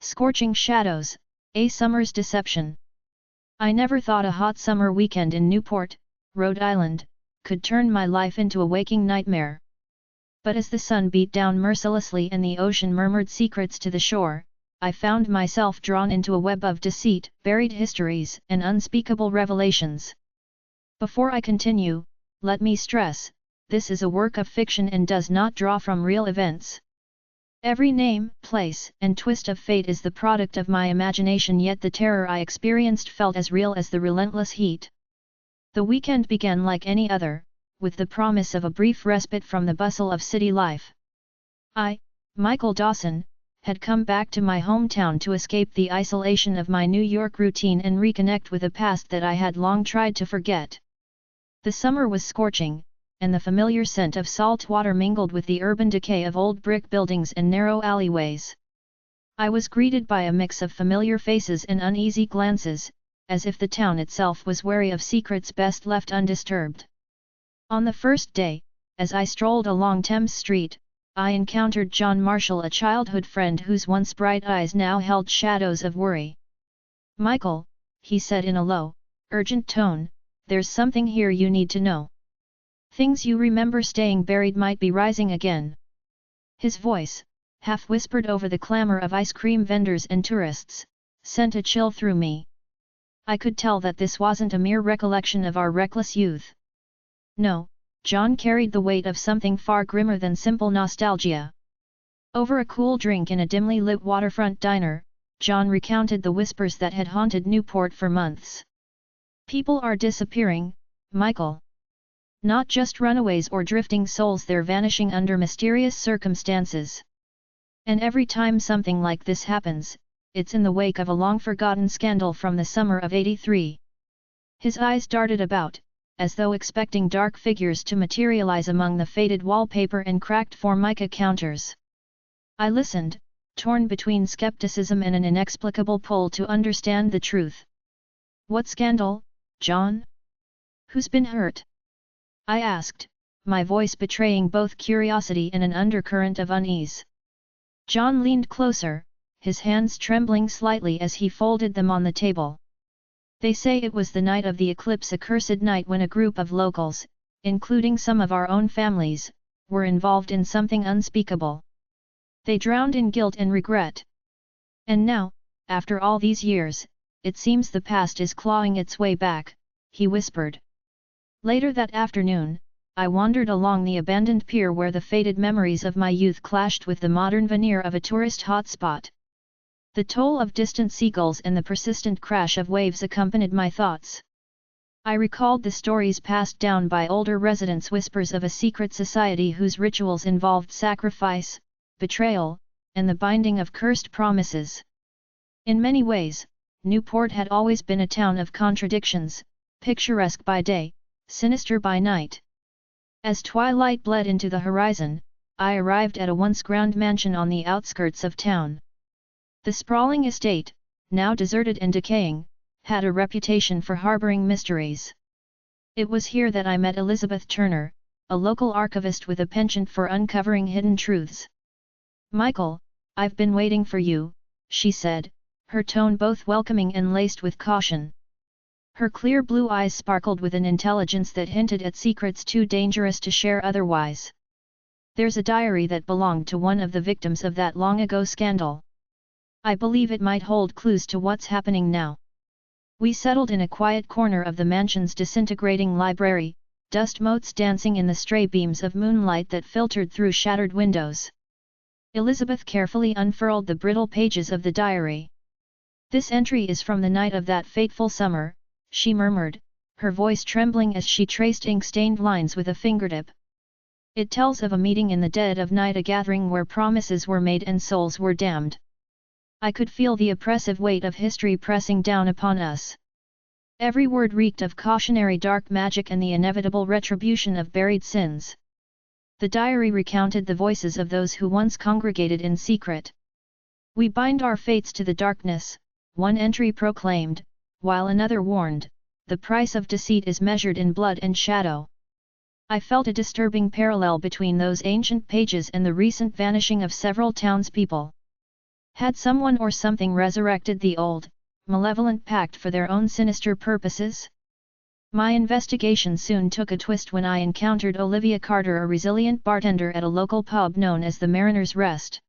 Scorching shadows, a summer's deception. I never thought a hot summer weekend in Newport, Rhode Island, could turn my life into a waking nightmare. But as the sun beat down mercilessly and the ocean murmured secrets to the shore, I found myself drawn into a web of deceit, buried histories, and unspeakable revelations. Before I continue, let me stress, this is a work of fiction and does not draw from real events. Every name, place, and twist of fate is the product of my imagination, yet the terror I experienced felt as real as the relentless heat. The weekend began like any other, with the promise of a brief respite from the bustle of city life. I, Michael Dawson, had come back to my hometown to escape the isolation of my New York routine and reconnect with a past that I had long tried to forget. The summer was scorching, and the familiar scent of salt water mingled with the urban decay of old brick buildings and narrow alleyways. I was greeted by a mix of familiar faces and uneasy glances, as if the town itself was wary of secrets best left undisturbed. On the first day, as I strolled along Thames Street, I encountered John Marshall, a childhood friend whose once bright eyes now held shadows of worry. "Michael," he said in a low, urgent tone, "there's something here you need to know. Things you remember staying buried might be rising again." His voice, half whispered over the clamor of ice cream vendors and tourists, sent a chill through me. I could tell that this wasn't a mere recollection of our reckless youth. No, John carried the weight of something far grimmer than simple nostalgia. Over a cool drink in a dimly lit waterfront diner, John recounted the whispers that had haunted Newport for months. "People are disappearing, Michael. Not just runaways or drifting souls, they're vanishing under mysterious circumstances. And every time something like this happens, it's in the wake of a long-forgotten scandal from the summer of '83. His eyes darted about, as though expecting dark figures to materialize among the faded wallpaper and cracked formica counters. I listened, torn between skepticism and an inexplicable pull to understand the truth. "What scandal, John? Who's been hurt?" I asked, my voice betraying both curiosity and an undercurrent of unease. John leaned closer, his hands trembling slightly as he folded them on the table. "They say it was the night of the eclipse, a cursed night when a group of locals, including some of our own families, were involved in something unspeakable. They drowned in guilt and regret. And now, after all these years, it seems the past is clawing its way back," he whispered. Later that afternoon, I wandered along the abandoned pier where the faded memories of my youth clashed with the modern veneer of a tourist hotspot. The toll of distant seagulls and the persistent crash of waves accompanied my thoughts. I recalled the stories passed down by older residents, whispers of a secret society whose rituals involved sacrifice, betrayal, and the binding of cursed promises. In many ways, Newport had always been a town of contradictions, picturesque by day, sinister by night. As twilight bled into the horizon, I arrived at a once grand mansion on the outskirts of town. The sprawling estate, now deserted and decaying, had a reputation for harboring mysteries. It was here that I met Elizabeth Turner, a local archivist with a penchant for uncovering hidden truths. "Michael, I've been waiting for you," she said, her tone both welcoming and laced with caution. Her clear blue eyes sparkled with an intelligence that hinted at secrets too dangerous to share otherwise. "There's a diary that belonged to one of the victims of that long-ago scandal. I believe it might hold clues to what's happening now." We settled in a quiet corner of the mansion's disintegrating library, dust motes dancing in the stray beams of moonlight that filtered through shattered windows. Elizabeth carefully unfurled the brittle pages of the diary. "This entry is from the night of that fateful summer," she murmured, her voice trembling as she traced ink-stained lines with a fingertip. "It tells of a meeting in the dead of night, a gathering where promises were made and souls were damned." I could feel the oppressive weight of history pressing down upon us. Every word reeked of cautionary dark magic and the inevitable retribution of buried sins. The diary recounted the voices of those who once congregated in secret. "We bind our fates to the darkness," one entry proclaimed, while another warned, "The price of deceit is measured in blood and shadow." I felt a disturbing parallel between those ancient pages and the recent vanishing of several townspeople. Had someone or something resurrected the old, malevolent pact for their own sinister purposes? My investigation soon took a twist when I encountered Olivia Carter, a resilient bartender at a local pub known as the Mariner's Rest.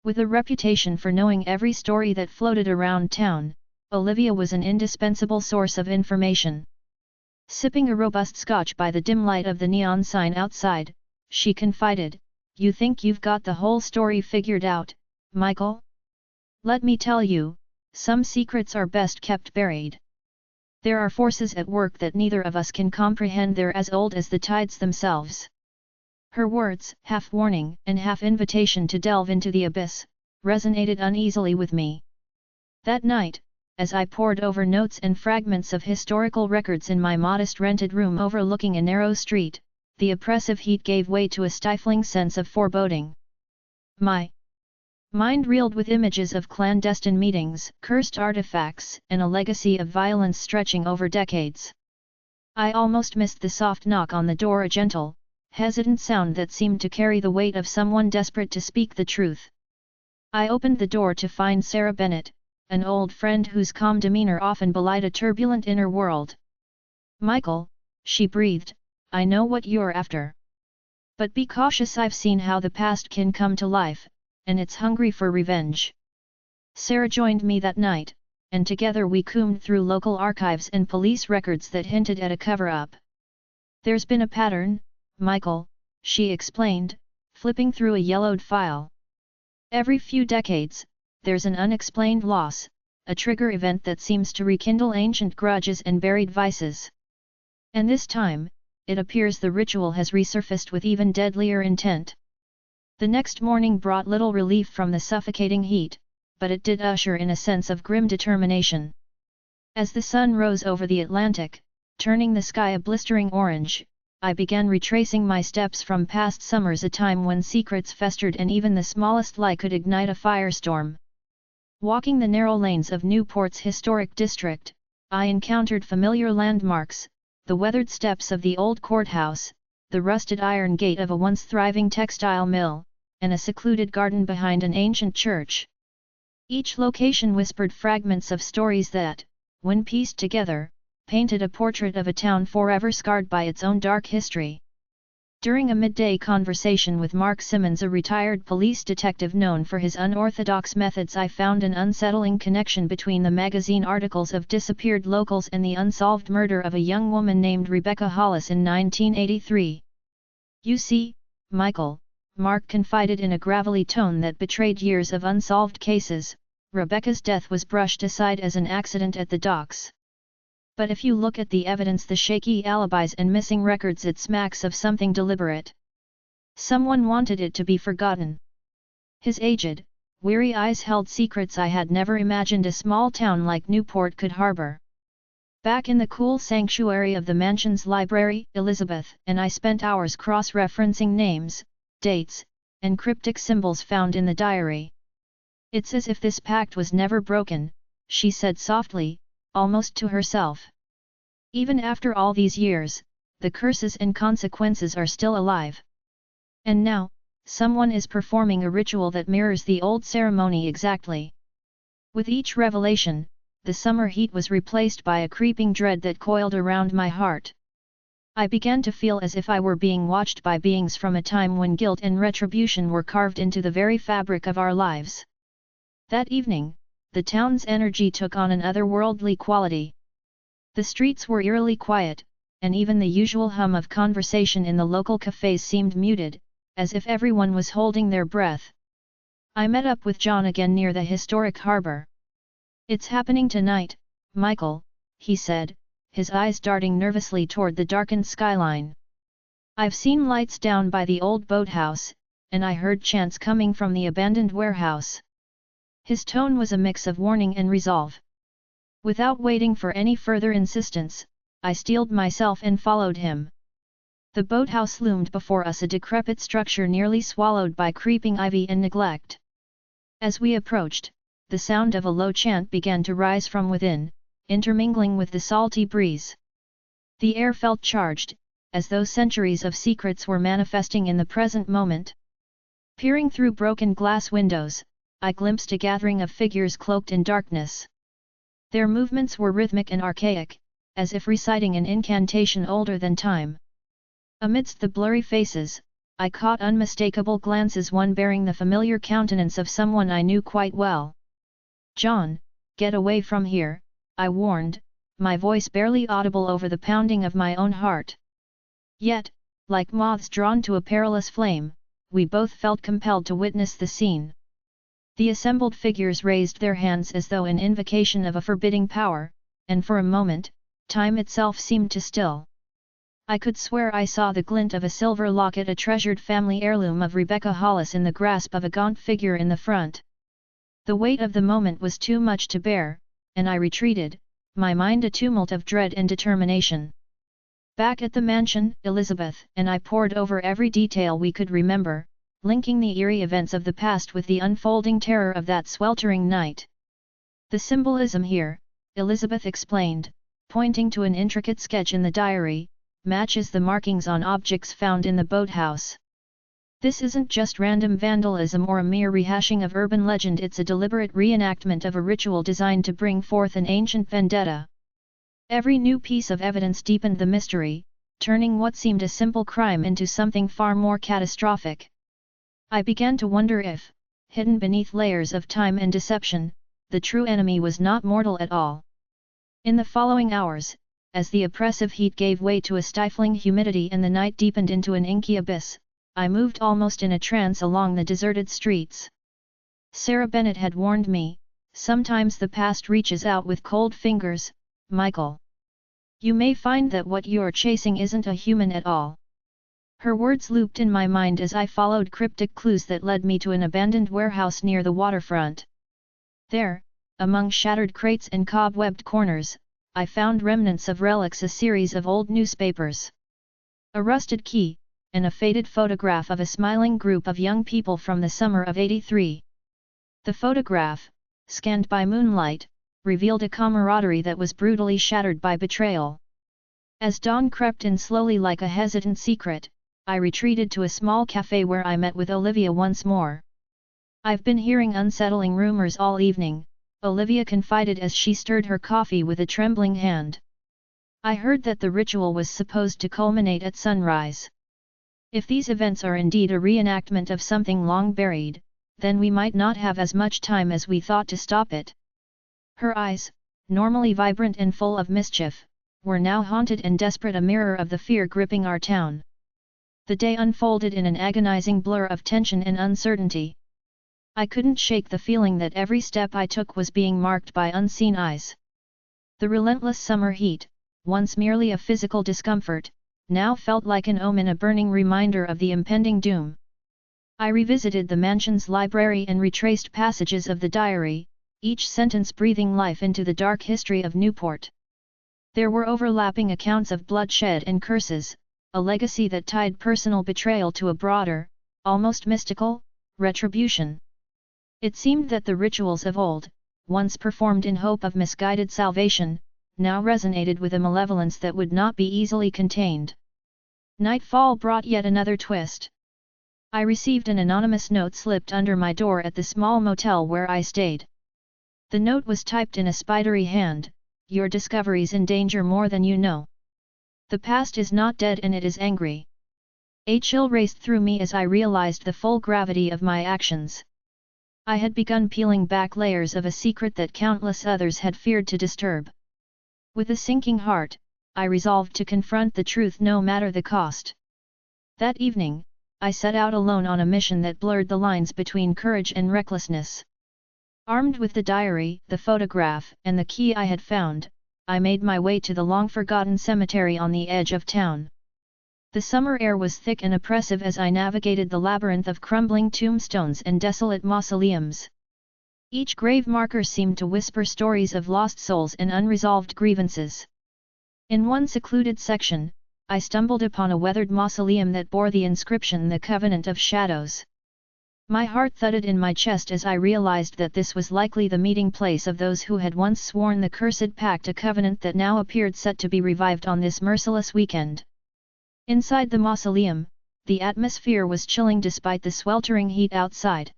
With a reputation for knowing every story that floated around town, Olivia was an indispensable source of information. Sipping a robust scotch by the dim light of the neon sign outside, she confided, "You think you've got the whole story figured out, Michael? Let me tell you, some secrets are best kept buried. There are forces at work that neither of us can comprehend. They're as old as the tides themselves." Her words, half warning and half invitation to delve into the abyss, resonated uneasily with me. That night, as I pored over notes and fragments of historical records in my modest rented room overlooking a narrow street, the oppressive heat gave way to a stifling sense of foreboding. My mind reeled with images of clandestine meetings, cursed artifacts, and a legacy of violence stretching over decades. I almost missed the soft knock on the door, a gentle, hesitant sound that seemed to carry the weight of someone desperate to speak the truth. I opened the door to find Sarah Bennett, an old friend whose calm demeanor often belied a turbulent inner world. "Michael," she breathed, "I know what you're after. But be cautious. I've seen how the past can come to life, and it's hungry for revenge." Sarah joined me that night, and together we combed through local archives and police records that hinted at a cover-up. "There's been a pattern, Michael," she explained, flipping through a yellowed file. "Every few decades, there's an unexplained loss, a trigger event that seems to rekindle ancient grudges and buried vices. And this time, it appears the ritual has resurfaced with even deadlier intent." The next morning brought little relief from the suffocating heat, but it did usher in a sense of grim determination. As the sun rose over the Atlantic, turning the sky a blistering orange, I began retracing my steps from past summers, a time when secrets festered and even the smallest lie could ignite a firestorm. Walking the narrow lanes of Newport's historic district, I encountered familiar landmarks, the weathered steps of the old courthouse, the rusted iron gate of a once thriving textile mill, and a secluded garden behind an ancient church. Each location whispered fragments of stories that, when pieced together, painted a portrait of a town forever scarred by its own dark history. During a midday conversation with Mark Simmons, a retired police detective known for his unorthodox methods, I found an unsettling connection between the magazine articles of disappeared locals and the unsolved murder of a young woman named Rebecca Hollis in 1983. "You see, Michael," Mark confided in a gravelly tone that betrayed years of unsolved cases, "Rebecca's death was brushed aside as an accident at the docks. But if you look at the evidence, the shaky alibis and missing records, it smacks of something deliberate. Someone wanted it to be forgotten." His aged, weary eyes held secrets I had never imagined a small town like Newport could harbor. Back in the cool sanctuary of the mansion's library, Elizabeth and I spent hours cross-referencing names, dates, and cryptic symbols found in the diary. "It's as if this pact was never broken," she said softly, almost to herself. "Even after all these years, the curses and consequences are still alive. And now, someone is performing a ritual that mirrors the old ceremony exactly." With each revelation, the summer heat was replaced by a creeping dread that coiled around my heart. I began to feel as if I were being watched by beings from a time when guilt and retribution were carved into the very fabric of our lives. That evening, the town's energy took on an otherworldly quality. The streets were eerily quiet, and even the usual hum of conversation in the local cafes seemed muted, as if everyone was holding their breath. I met up with John again near the historic harbor. "It's happening tonight, Michael," he said, his eyes darting nervously toward the darkened skyline. "I've seen lights down by the old boathouse, and I heard chants coming from the abandoned warehouse." His tone was a mix of warning and resolve. Without waiting for any further insistence, I steeled myself and followed him. The boathouse loomed before us, a decrepit structure nearly swallowed by creeping ivy and neglect. As we approached, the sound of a low chant began to rise from within, intermingling with the salty breeze. The air felt charged, as though centuries of secrets were manifesting in the present moment. Peering through broken glass windows, I glimpsed a gathering of figures cloaked in darkness. Their movements were rhythmic and archaic, as if reciting an incantation older than time. Amidst the blurry faces, I caught unmistakable glances, one bearing the familiar countenance of someone I knew quite well. "John, get away from here," I warned, my voice barely audible over the pounding of my own heart. Yet, like moths drawn to a perilous flame, we both felt compelled to witness the scene. The assembled figures raised their hands as though in invocation of a forbidding power, and for a moment, time itself seemed to still. I could swear I saw the glint of a silver locket, a treasured family heirloom of Rebecca Hollis, in the grasp of a gaunt figure in the front. The weight of the moment was too much to bear, and I retreated, my mind a tumult of dread and determination. Back at the mansion, Elizabeth and I pored over every detail we could remember, linking the eerie events of the past with the unfolding terror of that sweltering night. "The symbolism here," Elizabeth explained, pointing to an intricate sketch in the diary, "matches the markings on objects found in the boathouse. This isn't just random vandalism or a mere rehashing of urban legend, it's a deliberate reenactment of a ritual designed to bring forth an ancient vendetta." Every new piece of evidence deepened the mystery, turning what seemed a simple crime into something far more catastrophic. I began to wonder if, hidden beneath layers of time and deception, the true enemy was not mortal at all. In the following hours, as the oppressive heat gave way to a stifling humidity and the night deepened into an inky abyss, I moved almost in a trance along the deserted streets. Sarah Bennett had warned me, sometimes the past reaches out with cold fingers, Michael. You may find that what you're chasing isn't a human at all. Her words looped in my mind as I followed cryptic clues that led me to an abandoned warehouse near the waterfront. There, among shattered crates and cobwebbed corners, I found remnants of relics, a series of old newspapers, a rusted key, and a faded photograph of a smiling group of young people from the summer of '83. The photograph, scanned by moonlight, revealed a camaraderie that was brutally shattered by betrayal. As dawn crept in slowly like a hesitant secret, I retreated to a small cafe where I met with Olivia once more. "I've been hearing unsettling rumors all evening," Olivia confided as she stirred her coffee with a trembling hand. "I heard that the ritual was supposed to culminate at sunrise. If these events are indeed a reenactment of something long buried, then we might not have as much time as we thought to stop it." Her eyes, normally vibrant and full of mischief, were now haunted and desperate, a mirror of the fear gripping our town. The day unfolded in an agonizing blur of tension and uncertainty. I couldn't shake the feeling that every step I took was being marked by unseen eyes. The relentless summer heat, once merely a physical discomfort, now felt like an omen, a burning reminder of the impending doom. I revisited the mansion's library and retraced passages of the diary, each sentence breathing life into the dark history of Newport. There were overlapping accounts of bloodshed and curses, a legacy that tied personal betrayal to a broader, almost mystical, retribution. It seemed that the rituals of old, once performed in hope of misguided salvation, now resonated with a malevolence that would not be easily contained. Nightfall brought yet another twist. I received an anonymous note slipped under my door at the small motel where I stayed. The note was typed in a spidery hand: "Your discoveries endanger more than you know. The past is not dead and it is angry." A chill raced through me as I realized the full gravity of my actions. I had begun peeling back layers of a secret that countless others had feared to disturb. With a sinking heart, I resolved to confront the truth no matter the cost. That evening, I set out alone on a mission that blurred the lines between courage and recklessness. Armed with the diary, the photograph, and the key I had found, I made my way to the long-forgotten cemetery on the edge of town. The summer air was thick and oppressive as I navigated the labyrinth of crumbling tombstones and desolate mausoleums. Each grave marker seemed to whisper stories of lost souls and unresolved grievances. In one secluded section, I stumbled upon a weathered mausoleum that bore the inscription "The Covenant of Shadows." My heart thudded in my chest as I realized that this was likely the meeting place of those who had once sworn the cursed pact, a covenant that now appeared set to be revived on this merciless weekend. Inside the mausoleum, the atmosphere was chilling despite the sweltering heat outside.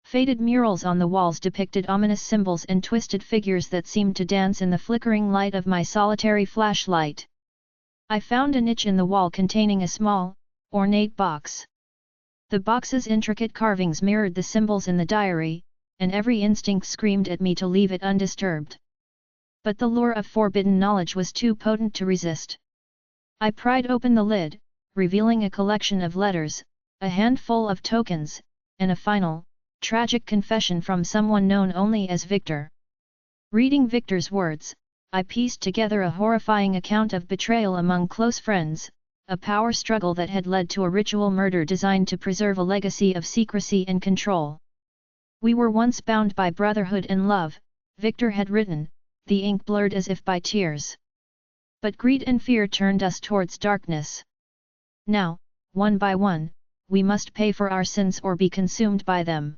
Faded murals on the walls depicted ominous symbols and twisted figures that seemed to dance in the flickering light of my solitary flashlight. I found a niche in the wall containing a small, ornate box. The box's intricate carvings mirrored the symbols in the diary, and every instinct screamed at me to leave it undisturbed. But the lure of forbidden knowledge was too potent to resist. I pried open the lid, revealing a collection of letters, a handful of tokens, and a final, tragic confession from someone known only as Victor. Reading Victor's words, I pieced together a horrifying account of betrayal among close friends, a power struggle that had led to a ritual murder designed to preserve a legacy of secrecy and control. "We were once bound by brotherhood and love," Victor had written, the ink blurred as if by tears. "But greed and fear turned us towards darkness. Now, one by one, we must pay for our sins or be consumed by them."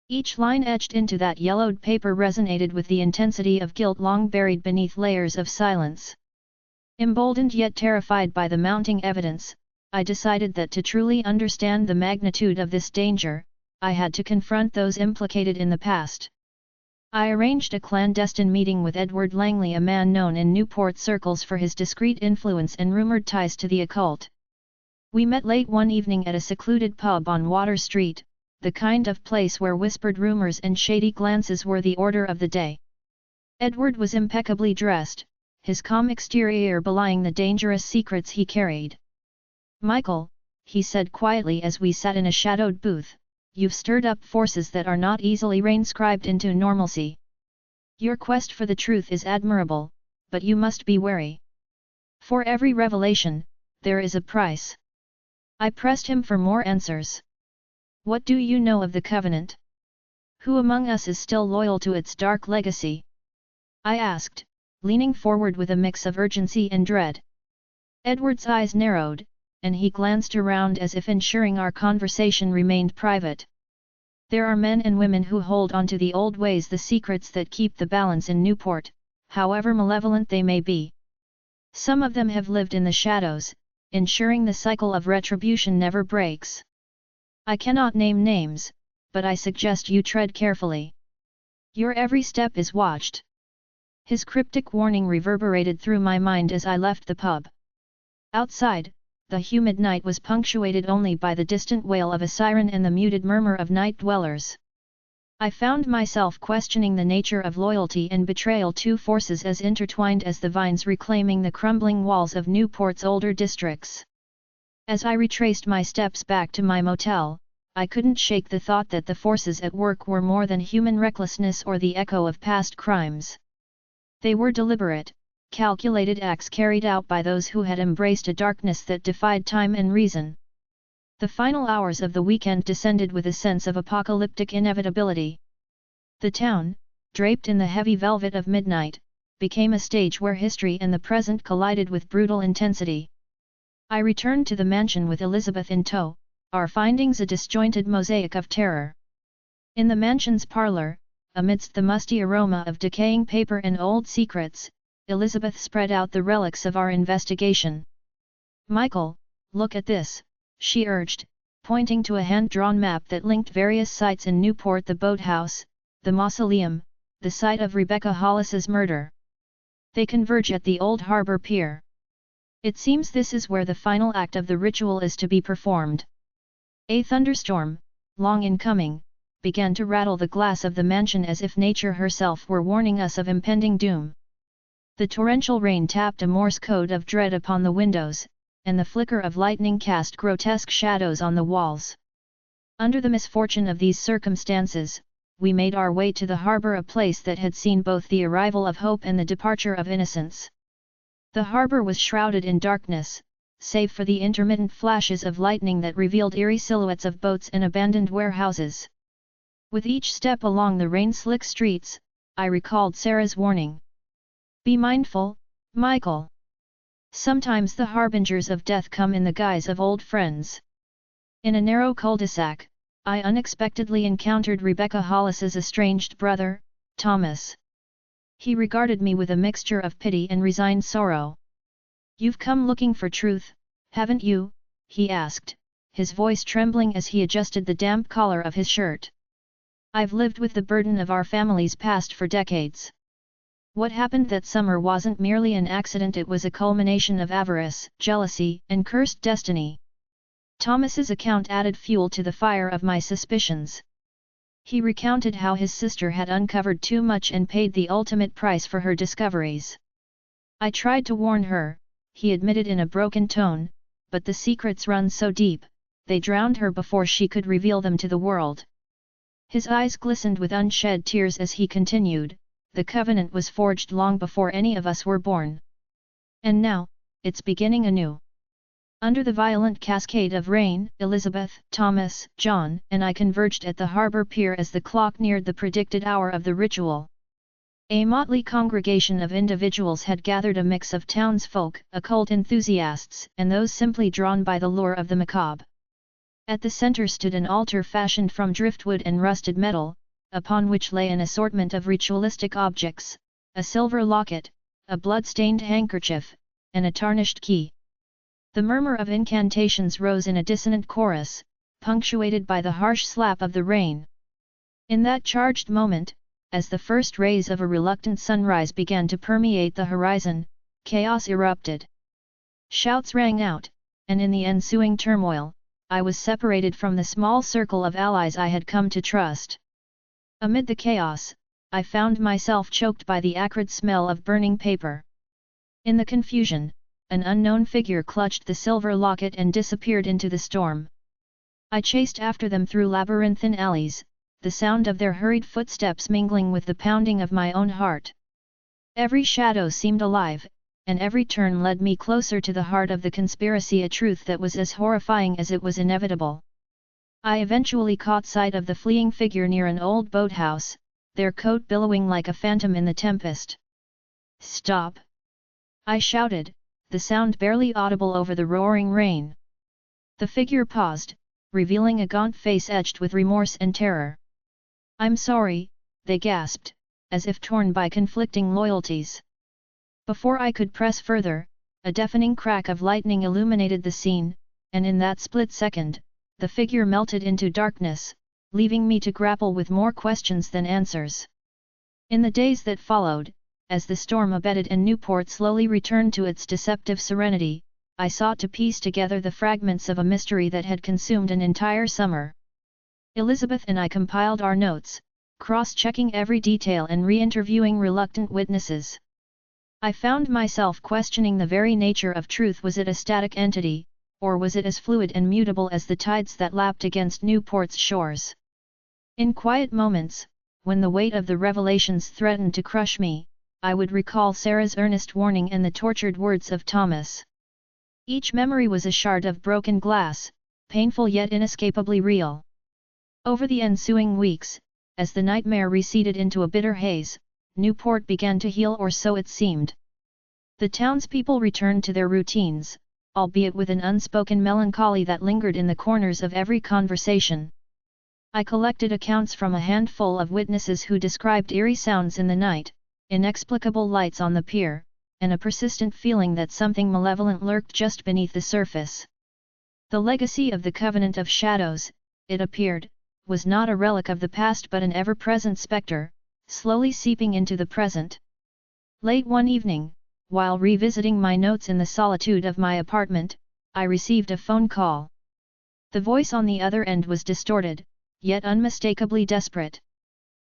Each line etched into that yellowed paper resonated with the intensity of guilt long buried beneath layers of silence. Emboldened yet terrified by the mounting evidence, I decided that to truly understand the magnitude of this danger, I had to confront those implicated in the past. I arranged a clandestine meeting with Edward Langley, a man known in Newport circles for his discreet influence and rumored ties to the occult. We met late one evening at a secluded pub on Water Street, the kind of place where whispered rumors and shady glances were the order of the day. Edward was impeccably dressed, his calm exterior belying the dangerous secrets he carried. "Michael," he said quietly as we sat in a shadowed booth, "you've stirred up forces that are not easily reinscribed into normalcy. Your quest for the truth is admirable, but you must be wary. For every revelation, there is a price." I pressed him for more answers. "What do you know of the Covenant? Who among us is still loyal to its dark legacy?" I asked, leaning forward with a mix of urgency and dread. Edward's eyes narrowed, and he glanced around as if ensuring our conversation remained private. "There are men and women who hold on to the old ways, the secrets that keep the balance in Newport, however malevolent they may be. Some of them have lived in the shadows, ensuring the cycle of retribution never breaks. I cannot name names, but I suggest you tread carefully. Your every step is watched." His cryptic warning reverberated through my mind as I left the pub. Outside, the humid night was punctuated only by the distant wail of a siren and the muted murmur of night dwellers. I found myself questioning the nature of loyalty and betrayal, two forces as intertwined as the vines reclaiming the crumbling walls of Newport's older districts. As I retraced my steps back to my motel, I couldn't shake the thought that the forces at work were more than human recklessness or the echo of past crimes. They were deliberate, calculated acts carried out by those who had embraced a darkness that defied time and reason. The final hours of the weekend descended with a sense of apocalyptic inevitability. The town, draped in the heavy velvet of midnight, became a stage where history and the present collided with brutal intensity. I returned to the mansion with Elizabeth in tow, our findings a disjointed mosaic of terror. In the mansion's parlor, amidst the musty aroma of decaying paper and old secrets, Elizabeth spread out the relics of our investigation. "Michael, look at this," she urged, pointing to a hand-drawn map that linked various sites in Newport: the boathouse, the mausoleum, the site of Rebecca Hollis's murder. They converge at the old harbor pier. It seems this is where the final act of the ritual is to be performed. A thunderstorm, long in coming, began to rattle the glass of the mansion as if nature herself were warning us of impending doom. The torrential rain tapped a Morse code of dread upon the windows, and the flicker of lightning cast grotesque shadows on the walls. Under the misfortune of these circumstances, we made our way to the harbor, a place that had seen both the arrival of hope and the departure of innocence. The harbor was shrouded in darkness, save for the intermittent flashes of lightning that revealed eerie silhouettes of boats and abandoned warehouses. With each step along the rain-slick streets, I recalled Sarah's warning. "Be mindful, Michael. Sometimes the harbingers of death come in the guise of old friends." In a narrow cul-de-sac, I unexpectedly encountered Rebecca Hollis's estranged brother, Thomas. He regarded me with a mixture of pity and resigned sorrow. "You've come looking for truth, haven't you?" he asked, his voice trembling as he adjusted the damp collar of his shirt. I've lived with the burden of our family's past for decades. What happened that summer wasn't merely an accident, it was a culmination of avarice, jealousy, and cursed destiny. Thomas's account added fuel to the fire of my suspicions. He recounted how his sister had uncovered too much and paid the ultimate price for her discoveries. I tried to warn her, he admitted in a broken tone, but the secrets run so deep, they drowned her before she could reveal them to the world. His eyes glistened with unshed tears as he continued, the covenant was forged long before any of us were born. And now, it's beginning anew. Under the violent cascade of rain, Elizabeth, Thomas, John, and I converged at the harbour pier as the clock neared the predicted hour of the ritual. A motley congregation of individuals had gathered, a mix of townsfolk, occult enthusiasts, and those simply drawn by the lure of the macabre. At the center stood an altar fashioned from driftwood and rusted metal, upon which lay an assortment of ritualistic objects, a silver locket, a blood-stained handkerchief, and a tarnished key. The murmur of incantations rose in a dissonant chorus, punctuated by the harsh slap of the rain. In that charged moment, as the first rays of a reluctant sunrise began to permeate the horizon, chaos erupted. Shouts rang out, and in the ensuing turmoil, I was separated from the small circle of allies I had come to trust. Amid the chaos, I found myself choked by the acrid smell of burning paper. In the confusion, an unknown figure clutched the silver locket and disappeared into the storm. I chased after them through labyrinthine alleys, the sound of their hurried footsteps mingling with the pounding of my own heart. Every shadow seemed alive, and every turn led me closer to the heart of the conspiracy, a truth that was as horrifying as it was inevitable. I eventually caught sight of the fleeing figure near an old boathouse, their coat billowing like a phantom in the tempest. "Stop!" I shouted, the sound barely audible over the roaring rain. The figure paused, revealing a gaunt face etched with remorse and terror. "I'm sorry," they gasped, as if torn by conflicting loyalties. Before I could press further, a deafening crack of lightning illuminated the scene, and in that split second, the figure melted into darkness, leaving me to grapple with more questions than answers. In the days that followed, as the storm abated and Newport slowly returned to its deceptive serenity, I sought to piece together the fragments of a mystery that had consumed an entire summer. Elizabeth and I compiled our notes, cross-checking every detail and re-interviewing reluctant witnesses. I found myself questioning the very nature of truth. Was it a static entity, or was it as fluid and mutable as the tides that lapped against Newport's shores? In quiet moments, when the weight of the revelations threatened to crush me, I would recall Sarah's earnest warning and the tortured words of Thomas. Each memory was a shard of broken glass, painful yet inescapably real. Over the ensuing weeks, as the nightmare receded into a bitter haze, Newport began to heal, or so it seemed. The townspeople returned to their routines, albeit with an unspoken melancholy that lingered in the corners of every conversation. I collected accounts from a handful of witnesses who described eerie sounds in the night, inexplicable lights on the pier, and a persistent feeling that something malevolent lurked just beneath the surface. The legacy of the Covenant of Shadows, it appeared, was not a relic of the past but an ever-present spectre, slowly seeping into the present. Late one evening, while revisiting my notes in the solitude of my apartment, I received a phone call. The voice on the other end was distorted, yet unmistakably desperate.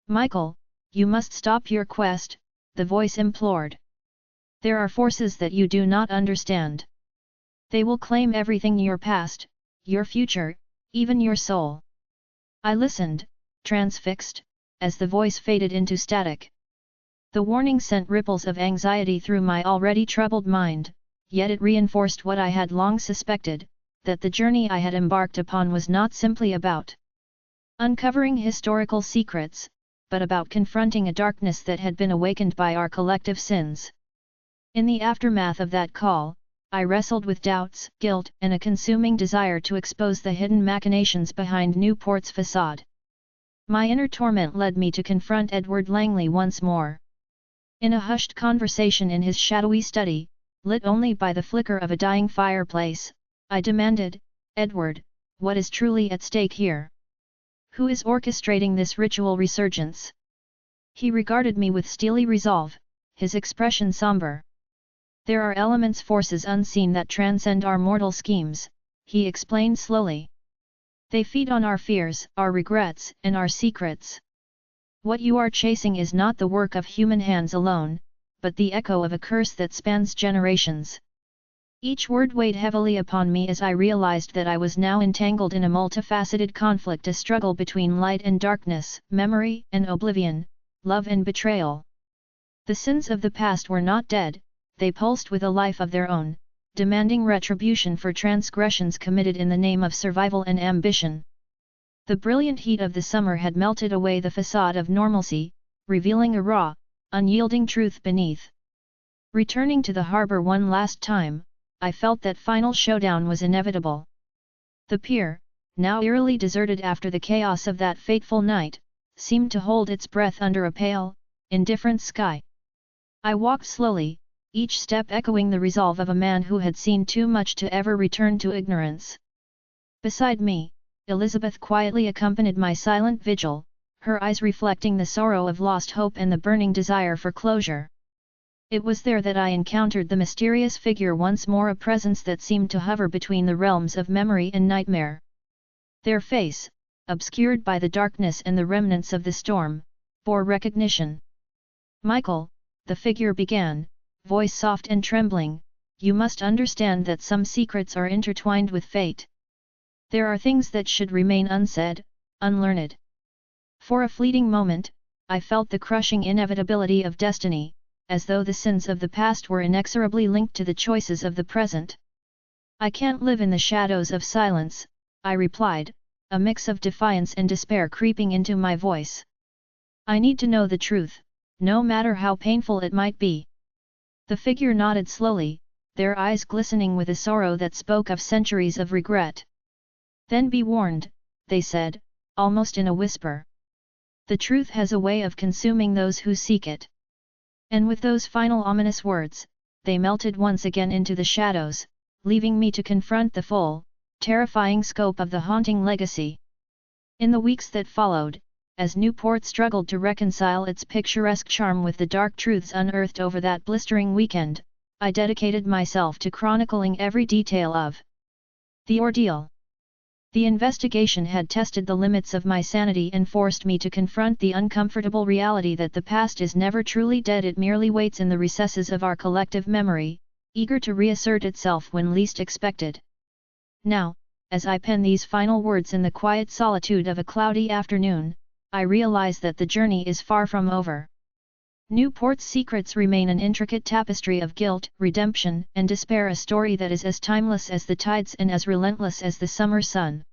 "Michael, you must stop your quest," the voice implored. "There are forces that you do not understand. They will claim everything: your past, your future, even your soul." I listened, transfixed, as the voice faded into static. The warning sent ripples of anxiety through my already troubled mind, yet it reinforced what I had long suspected, that the journey I had embarked upon was not simply about uncovering historical secrets, but about confronting a darkness that had been awakened by our collective sins. In the aftermath of that call, I wrestled with doubts, guilt, and a consuming desire to expose the hidden machinations behind Newport's facade. My inner torment led me to confront Edward Langley once more. In a hushed conversation in his shadowy study, lit only by the flicker of a dying fireplace, I demanded, "Edward, what is truly at stake here? Who is orchestrating this ritual resurgence? He regarded me with steely resolve, his expression somber. There are elements, forces unseen that transcend our mortal schemes, he explained slowly. They feed on our fears, our regrets, and our secrets. What you are chasing is not the work of human hands alone, but the echo of a curse that spans generations. Each word weighed heavily upon me as I realized that I was now entangled in a multifaceted conflict, a struggle between light and darkness, memory and oblivion, love and betrayal. The sins of the past were not dead, they pulsed with a life of their own, demanding retribution for transgressions committed in the name of survival and ambition. The brilliant heat of the summer had melted away the facade of normalcy, revealing a raw, unyielding truth beneath. Returning to the harbor one last time, I felt that final showdown was inevitable. The pier, now eerily deserted after the chaos of that fateful night, seemed to hold its breath under a pale, indifferent sky. I walked slowly, each step echoing the resolve of a man who had seen too much to ever return to ignorance. Beside me, Elizabeth quietly accompanied my silent vigil, her eyes reflecting the sorrow of lost hope and the burning desire for closure. It was there that I encountered the mysterious figure once more, a presence that seemed to hover between the realms of memory and nightmare. Their face, obscured by the darkness and the remnants of the storm, bore recognition. "Michael," the figure began, voice soft and trembling, "you must understand that some secrets are intertwined with fate. There are things that should remain unsaid, unlearned." For a fleeting moment, I felt the crushing inevitability of destiny, as though the sins of the past were inexorably linked to the choices of the present. "I can't live in the shadows of silence," I replied, a mix of defiance and despair creeping into my voice. "I need to know the truth, no matter how painful it might be." The figure nodded slowly, their eyes glistening with a sorrow that spoke of centuries of regret. "Then be warned," they said, almost in a whisper. "The truth has a way of consuming those who seek it." And with those final ominous words, they melted once again into the shadows, leaving me to confront the full, terrifying scope of the haunting legacy. In the weeks that followed, as Newport struggled to reconcile its picturesque charm with the dark truths unearthed over that blistering weekend, I dedicated myself to chronicling every detail of the ordeal. The investigation had tested the limits of my sanity and forced me to confront the uncomfortable reality that the past is never truly dead, it merely waits in the recesses of our collective memory, eager to reassert itself when least expected. Now, as I pen these final words in the quiet solitude of a cloudy afternoon, I realize that the journey is far from over. Newport's secrets remain an intricate tapestry of guilt, redemption, and despair, a story that is as timeless as the tides and as relentless as the summer sun.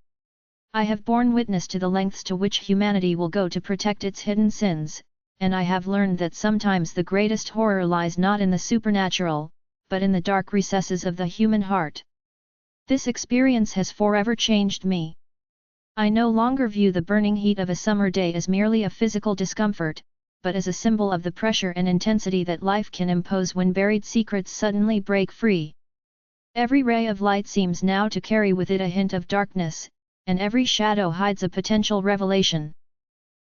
I have borne witness to the lengths to which humanity will go to protect its hidden sins, and I have learned that sometimes the greatest horror lies not in the supernatural, but in the dark recesses of the human heart. This experience has forever changed me. I no longer view the burning heat of a summer day as merely a physical discomfort, but as a symbol of the pressure and intensity that life can impose when buried secrets suddenly break free. Every ray of light seems now to carry with it a hint of darkness, and every shadow hides a potential revelation.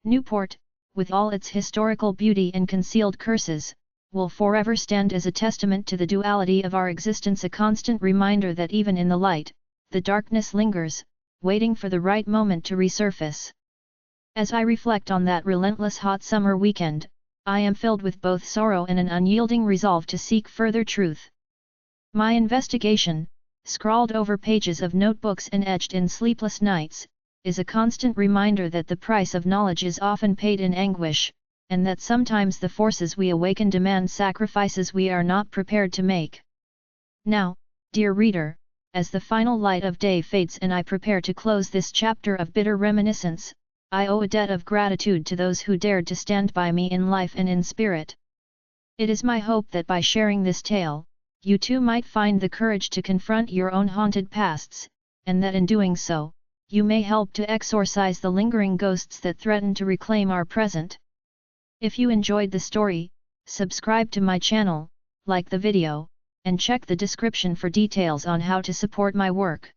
Newport, with all its historical beauty and concealed curses, will forever stand as a testament to the duality of our existence, a constant reminder that even in the light, the darkness lingers, waiting for the right moment to resurface. As I reflect on that relentless hot summer weekend, I am filled with both sorrow and an unyielding resolve to seek further truth. My investigation, scrawled over pages of notebooks and etched in sleepless nights, is a constant reminder that the price of knowledge is often paid in anguish, and that sometimes the forces we awaken demand sacrifices we are not prepared to make. Now, dear reader, as the final light of day fades and I prepare to close this chapter of bitter reminiscence, I owe a debt of gratitude to those who dared to stand by me in life and in spirit. It is my hope that by sharing this tale, you too might find the courage to confront your own haunted pasts, and that in doing so, you may help to exorcise the lingering ghosts that threaten to reclaim our present. If you enjoyed the story, subscribe to my channel, like the video, and check the description for details on how to support my work.